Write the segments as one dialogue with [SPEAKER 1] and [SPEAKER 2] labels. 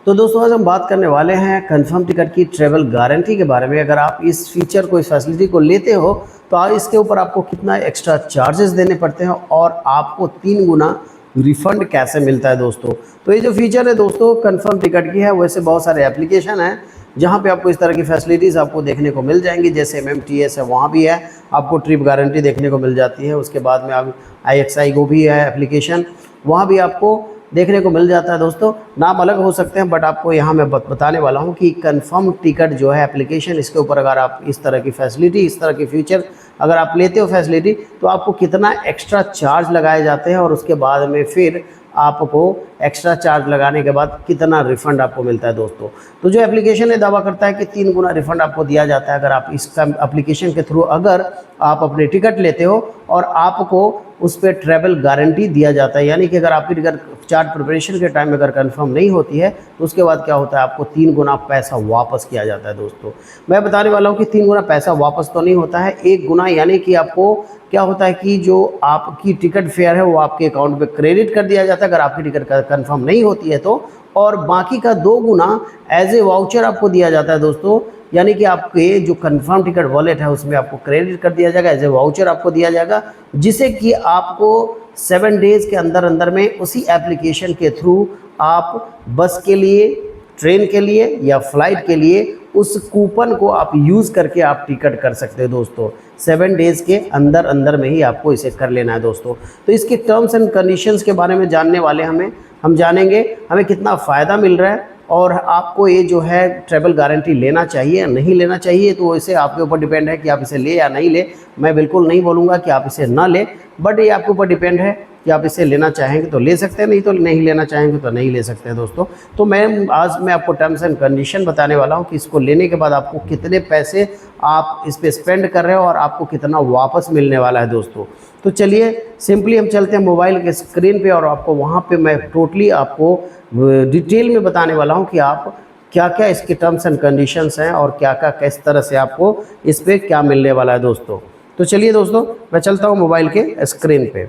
[SPEAKER 1] तो दोस्तों आज हम बात करने वाले हैं कंफर्म टिकट की ट्रैवल गारंटी के बारे में। अगर आप इस फीचर को, इस फैसिलिटी को लेते हो तो इसके ऊपर आपको कितना एक्स्ट्रा चार्जेस देने पड़ते हैं और आपको 3 गुना रिफंड कैसे मिलता है दोस्तों। तो ये जो फीचर है दोस्तों कंफर्म टिकट की है, वैसे बहुत सारे एप्लीकेशन हैं जहाँ पे आपको इस तरह की फैसिलिटीज़ आपको देखने को मिल जाएंगी। जैसे MMTS है, वहाँ भी है, आपको ट्रिप गारंटी देखने को मिल जाती है। उसके बाद में आप IXI को भी है एप्लीकेशन, वहाँ भी आपको देखने को मिल जाता है दोस्तों। नाम अलग हो सकते हैं बट आपको यहाँ मैं बताने वाला हूँ कि कंफर्म टिकट जो है एप्लीकेशन, इसके ऊपर अगर आप इस तरह की फैसिलिटी, इस तरह की फीचर अगर आप लेते हो फैसिलिटी, तो आपको कितना एक्स्ट्रा चार्ज लगाए जाते हैं और उसके बाद में फिर आपको एक्स्ट्रा चार्ज लगाने के बाद कितना रिफ़ंड आपको मिलता है दोस्तों। तो जो एप्लीकेशन है दावा करता है कि 3 गुना रिफ़ंड आपको दिया जाता है अगर आप इस एप्लीकेशन के थ्रू अगर आप अपने टिकट लेते हो और आपको उस पर ट्रैवल गारंटी दिया जाता है। यानी कि अगर आपकी टिकट चार्ट प्रिपरेशन के टाइम में अगर कंफर्म नहीं होती है तो उसके बाद क्या होता है, आपको 3 गुना पैसा वापस किया जाता है दोस्तों। मैं बताने वाला हूँ कि 3 गुना पैसा वापस तो नहीं होता है, 1 गुना, यानी कि आपको क्या होता है कि जो आपकी टिकट फेयर है वो आपके अकाउंट पे क्रेडिट कर दिया जाता है अगर आपकी टिकट कंफर्म नहीं होती है तो, और बाकी का 2 गुना एज ए वाउचर आपको दिया जाता है दोस्तों। यानी कि आपके जो कंफर्म टिकट वॉलेट है उसमें आपको क्रेडिट कर दिया जाएगा, एज ए वाउचर आपको दिया जाएगा, जिसे कि आपको 7 डेज़ के अंदर अंदर में उसी एप्लीकेशन के थ्रू आप बस के लिए, ट्रेन के लिए या फ्लाइट के लिए उस कूपन को आप यूज़ करके आप टिकट कर सकते हो दोस्तों। 7 डेज़ के अंदर अंदर में ही आपको इसे कर लेना है दोस्तों। तो इसके टर्म्स एंड कंडीशंस के बारे में जानने वाले हम जानेंगे हमें कितना फ़ायदा मिल रहा है और आपको ये जो है ट्रैवल गारंटी लेना चाहिए या नहीं लेना चाहिए। तो इसे आपके ऊपर डिपेंड है कि आप इसे ले या नहीं ले। मैं बिल्कुल नहीं बोलूँगा कि आप इसे ना ले, बट ये आपके ऊपर डिपेंड है कि आप इसे लेना चाहेंगे तो ले सकते हैं, नहीं तो नहीं लेना चाहेंगे तो नहीं ले सकते हैं दोस्तों। तो आज मैं आपको टर्म्स एंड कंडीशन बताने वाला हूँ कि इसको लेने के बाद आपको कितने पैसे आप इस पर स्पेंड कर रहे हो और आपको कितना वापस मिलने वाला है दोस्तों। तो चलिए सिंपली हम चलते हैं मोबाइल के स्क्रीन पे और आपको वहाँ पे मैं टोटली आपको डिटेल में बताने वाला हूँ कि आप क्या क्या इसके टर्म्स एंड कंडीशंस हैं और क्या क्या किस तरह से आपको इस पर क्या मिलने वाला है दोस्तों। तो चलिए दोस्तों मैं चलता हूँ मोबाइल के स्क्रीन पे।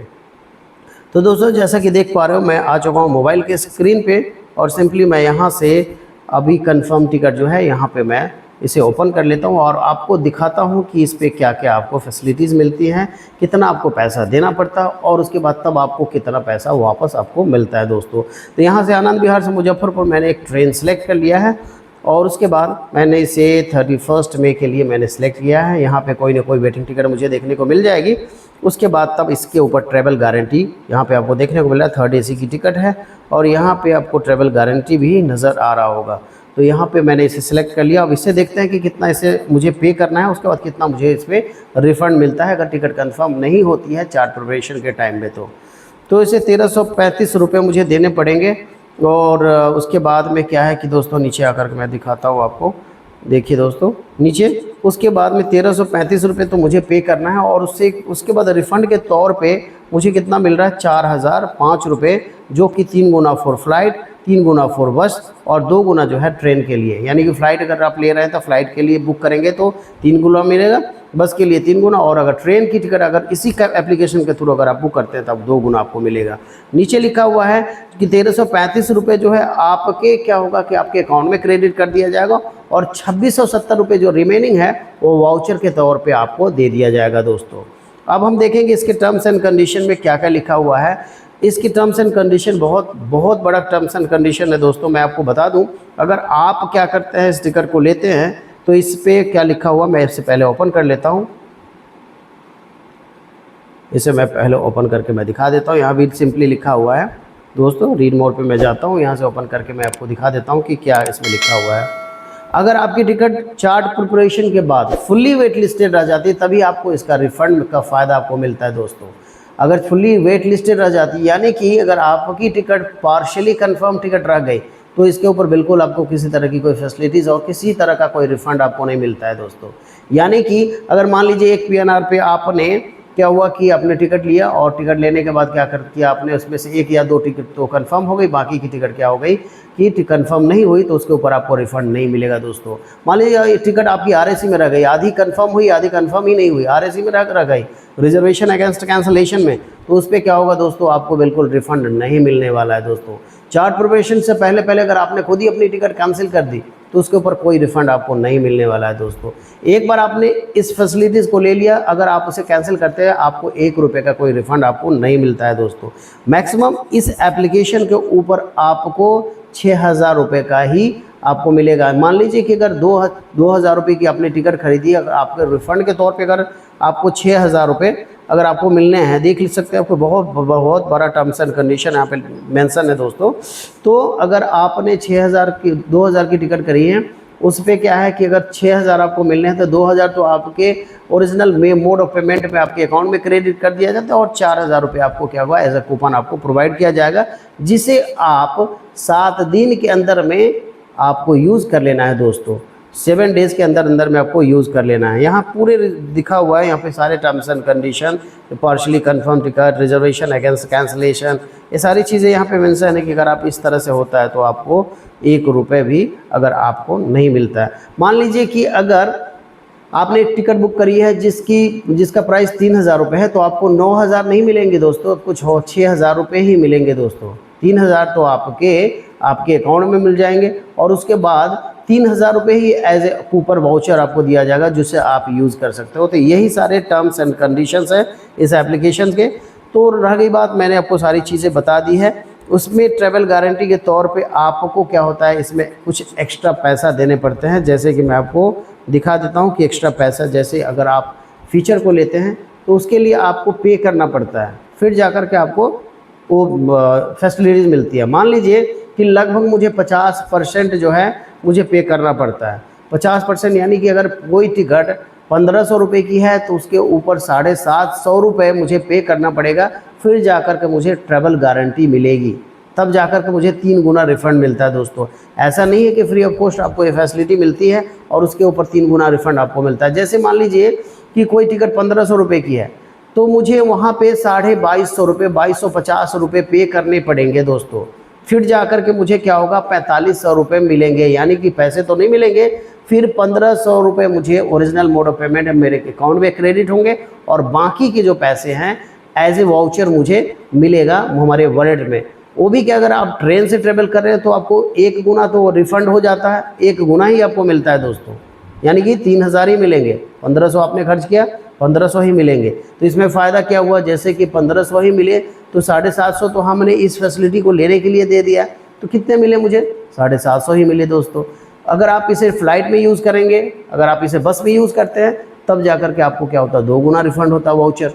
[SPEAKER 1] तो दोस्तों जैसा कि देख पा रहे हो मैं आ चुका हूँ मोबाइल के स्क्रीन पे और सिंपली मैं यहाँ से अभी कंफर्म टिकट जो है यहाँ पे मैं इसे ओपन कर लेता हूँ और आपको दिखाता हूँ कि इस पे क्या क्या आपको फैसिलिटीज़ मिलती हैं, कितना आपको पैसा देना पड़ता है और उसके बाद तब आपको कितना पैसा वापस आपको मिलता है दोस्तों। तो यहाँ से आनंद विहार से मुजफ्फरपुर मैंने एक ट्रेन सेलेक्ट कर लिया है और उसके बाद मैंने इसे 31 मई के लिए मैंने सेलेक्ट किया है। यहाँ पे कोई ना कोई वेटिंग टिकट मुझे देखने को मिल जाएगी। उसके बाद तब इसके ऊपर ट्रैवल गारंटी यहाँ पे आपको देखने को मिल रहा है, 3rd AC की टिकट है और यहाँ पे आपको ट्रैवल गारंटी भी नज़र आ रहा होगा। तो यहाँ पे मैंने इसे सिलेक्ट कर लिया। अब इससे देखते हैं कि कितना इसे मुझे पे करना है, उसके बाद कितना मुझे इस पर रिफ़ंड मिलता है अगर टिकट कन्फर्म नहीं होती है चार्ट प्रिपरेशन के टाइम में। तो इसे 1335 रुपये मुझे देने पड़ेंगे। और उसके बाद में क्या है कि दोस्तों नीचे आकर के मैं दिखाता हूँ आपको, देखिए दोस्तों नीचे, उसके बाद में 1335 रुपये तो मुझे पे करना है और उसके बाद रिफ़ंड के तौर पे मुझे कितना मिल रहा है, 4005 रुपये, जो कि 3 गुना फॉर फ्लाइट, 3 गुना फॉर बस और 2 गुना जो है ट्रेन के लिए। यानी कि फ़्लाइट अगर आप ले रहे हैं तो फ़्लाइट के लिए बुक करेंगे तो 3 गुना मिलेगा, बस के लिए 3 गुना, और अगर ट्रेन की टिकट अगर इसी का एप्लीकेशन के थ्रू अगर आप बुक करते हैं तब 2 गुना आपको मिलेगा। नीचे लिखा हुआ है कि 1335 रुपये जो है आपके क्या होगा कि आपके अकाउंट में क्रेडिट कर दिया जाएगा और 2670 रुपये जो रिमेनिंग है वो वाउचर के तौर पे आपको दे दिया जाएगा दोस्तों। अब हम देखेंगे इसके टर्म्स एंड कंडीशन में क्या क्या लिखा हुआ है। इसकी टर्म्स एंड कंडीशन बहुत बड़ा टर्म्स एंड कंडीशन है दोस्तों। मैं आपको बता दूं, अगर आप क्या करते हैं, इस टिकट को लेते हैं तो इस पे क्या लिखा हुआ मैं इससे पहले ओपन कर लेता हूं। इसे मैं पहले ओपन करके मैं दिखा देता हूं। यहाँ भी सिंपली लिखा हुआ है दोस्तों, रीड मोड पे मैं जाता हूं, यहाँ से ओपन करके मैं आपको दिखा देता हूं कि क्या इसमें लिखा हुआ है। अगर आपकी टिकट चार्ट प्रिपरेशन के बाद फुल्ली वेट लिस्टेड रह जाती है तभी आपको इसका रिफ़ंड का फ़ायदा आपको मिलता है दोस्तों। अगर फुल्ली वेट लिस्टेड रह जाती, यानी कि अगर आपकी टिकट पार्शियली कंफर्म टिकट रह गई, तो इसके ऊपर बिल्कुल आपको किसी तरह की कोई फैसिलिटीज़ और किसी तरह का कोई रिफ़ंड आपको नहीं मिलता है दोस्तों। यानी कि अगर मान लीजिए एक PNR पे आपने क्या हुआ कि आपने टिकट लिया और टिकट लेने के बाद क्या कर किया आपने, उसमें से 1 या 2 टिकट तो कंफर्म हो गई, बाकी की टिकट क्या हो गई कि कंफर्म नहीं हुई, तो उसके ऊपर आपको रिफ़ंड नहीं मिलेगा दोस्तों। मान लीजिए टिकट आपकी RAC में रह गई, आधी कंफर्म हुई आधी कंफर्म ही नहीं हुई, RAC में रह गई, रिजर्वेशन अगेंस्ट कैंसलेशन में, तो उस पर क्या होगा दोस्तों, आपको बिल्कुल रिफ़ंड नहीं मिलने वाला है दोस्तों। चार्ट प्रिपरेशन से पहले पहले अगर आपने खुद ही अपनी टिकट कैंसिल कर दी तो उसके ऊपर कोई रिफंड आपको नहीं मिलने वाला है दोस्तों। एक बार आपने इस फैसिलिटीज़ को ले लिया, अगर आप उसे कैंसिल करते हैं आपको 1 रुपये का कोई रिफंड आपको नहीं मिलता है दोस्तों। मैक्सिमम इस एप्लीकेशन के ऊपर आपको 6,000 रुपये का ही आपको मिलेगा। मान लीजिए कि अगर 2,000 रुपये की आपने टिकट खरीदी, अगर आपके रिफ़ंड के तौर पे अगर आपको 6,000 रुपये अगर आपको मिलने हैं, देख सकते हैं आपको बहुत बड़ा टर्म्स एंड कंडीशन यहाँ पे मेंशन है दोस्तों। तो अगर आपने 2,000 की टिकट करी है, उस पर क्या है कि अगर 6,000 आपको मिलने हैं तो 2,000 तो आपके ओरिजिनल मोड ऑफ पेमेंट में आपके अकाउंट में क्रेडिट कर दिया जाता है और 4,000 रुपये आपको क्या होगा एज अ कूपन आपको प्रोवाइड किया जाएगा, जिसे आप 7 दिन के अंदर में आपको यूज़ कर लेना है दोस्तों। 7 डेज़ के अंदर में आपको यूज़ कर लेना है। यहाँ पूरे दिखा हुआ है, यहाँ पे सारे terms and condition, partially confirm ticket, reservation against cancellation, ये सारी चीज़ें यहाँ पे मेंशन है कि अगर आप इस तरह से होता है तो आपको 1 रुपये भी अगर आपको नहीं मिलता है। मान लीजिए कि अगर आपने एक टिकट बुक करी है जिसका प्राइस 3,000 रुपये है, तो आपको 9,000 नहीं मिलेंगे दोस्तों, कुछ 6,000 रुपये ही मिलेंगे दोस्तों। 3,000 तो आपके अकाउंट में मिल जाएंगे और उसके बाद 3,000 रुपये ही एज ए कूपन वाउचर आपको दिया जाएगा, जिससे आप यूज़ कर सकते हो। तो यही सारे टर्म्स एंड कंडीशंस हैं इस एप्लीकेशन के। तो रह गई बात, मैंने आपको सारी चीज़ें बता दी है। उसमें ट्रैवल गारंटी के तौर पे आपको क्या होता है, इसमें कुछ एक्स्ट्रा पैसा देने पड़ते हैं। जैसे कि मैं आपको दिखा देता हूँ कि एक्स्ट्रा पैसा, जैसे अगर आप फ़ीचर को लेते हैं तो उसके लिए आपको पे करना पड़ता है, फिर जाकर के आपको वो फैसिलिटीज़ मिलती है। मान लीजिए कि लगभग मुझे 50% जो है मुझे पे करना पड़ता है। 50% यानी कि अगर कोई टिकट 1,500 रुपये की है तो उसके ऊपर 750 रुपये मुझे पे करना पड़ेगा, फिर जाकर के मुझे ट्रैवल गारंटी मिलेगी, तब जाकर के मुझे 3 गुना रिफ़ंड मिलता है दोस्तों। ऐसा नहीं है कि फ्री ऑफ कॉस्ट आपको ये फैसिलिटी मिलती है और उसके ऊपर 3 गुना रिफ़ंड आपको मिलता है। जैसे मान लीजिए कि कोई टिकट 1,500 रुपये की है तो मुझे वहाँ पे 2,250 रुपये, 2,250 रुपये पे करने पड़ेंगे दोस्तों, फिर जाकर के मुझे क्या होगा 4,500 रुपये मिलेंगे। यानी कि पैसे तो नहीं मिलेंगे, फिर 1,500 रुपये मुझे ओरिजिनल मोड ऑफ पेमेंट मेरे अकाउंट में क्रेडिट होंगे और बाकी के जो पैसे हैं एज ए वाउचर मुझे मिलेगा हमारे वॉलेट में। वो भी क्या, अगर आप ट्रेन से ट्रेवल कर रहे हैं तो आपको 1 गुना तो रिफ़ंड हो जाता है, 1 गुना ही आपको मिलता है दोस्तों, यानी कि 3,000 ही मिलेंगे। 1,500 आपने खर्च किया, 1,500 ही मिलेंगे। तो इसमें फ़ायदा क्या हुआ, जैसे कि 1,500 ही मिले तो 750 तो हमने इस फैसिलिटी को लेने के लिए दे दिया, तो कितने मिले मुझे, 750 ही मिले दोस्तों। अगर आप इसे फ़्लाइट में यूज़ करेंगे, अगर आप इसे बस में यूज़ करते हैं, तब जाकर के आपको क्या होता है 2 गुना रिफ़ंड होता है वाउचर।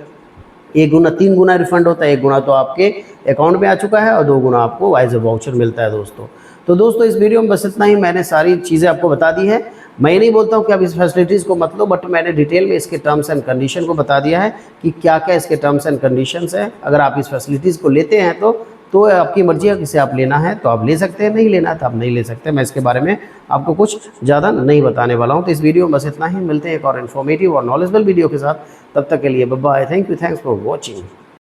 [SPEAKER 1] 1 गुना 3 गुना रिफ़ंड होता है, 1 गुना तो आपके अकाउंट में आ चुका है और 2 गुना आपको एज ए वाउचर मिलता है दोस्तों। तो दोस्तों इस वीडियो में बस इतना ही, मैंने सारी चीज़ें आपको बता दी है। मैं नहीं बोलता हूँ कि आप इस फैसिलिटीज़ को मत लो, बट मैंने डिटेल में इसके टर्म्स एंड कंडीशन को बता दिया है कि क्या क्या इसके टर्म्स एंड कंडीशंस हैं। अगर आप इस फैसिलिटीज़ को लेते हैं तो आपकी मर्ज़ी है, किसे आप लेना है तो आप ले सकते हैं, नहीं लेना है तो आप नहीं ले सकते। मैं इसके बारे में आपको कुछ ज़्यादा नहीं बताने वाला हूँ। तो इस वीडियो में बस इतना ही, मिलते हैं एक और इन्फॉर्मेटिव और नॉलेजेबल वीडियो के साथ। तब तक के लिए bye bye, thank you, thanks for watching.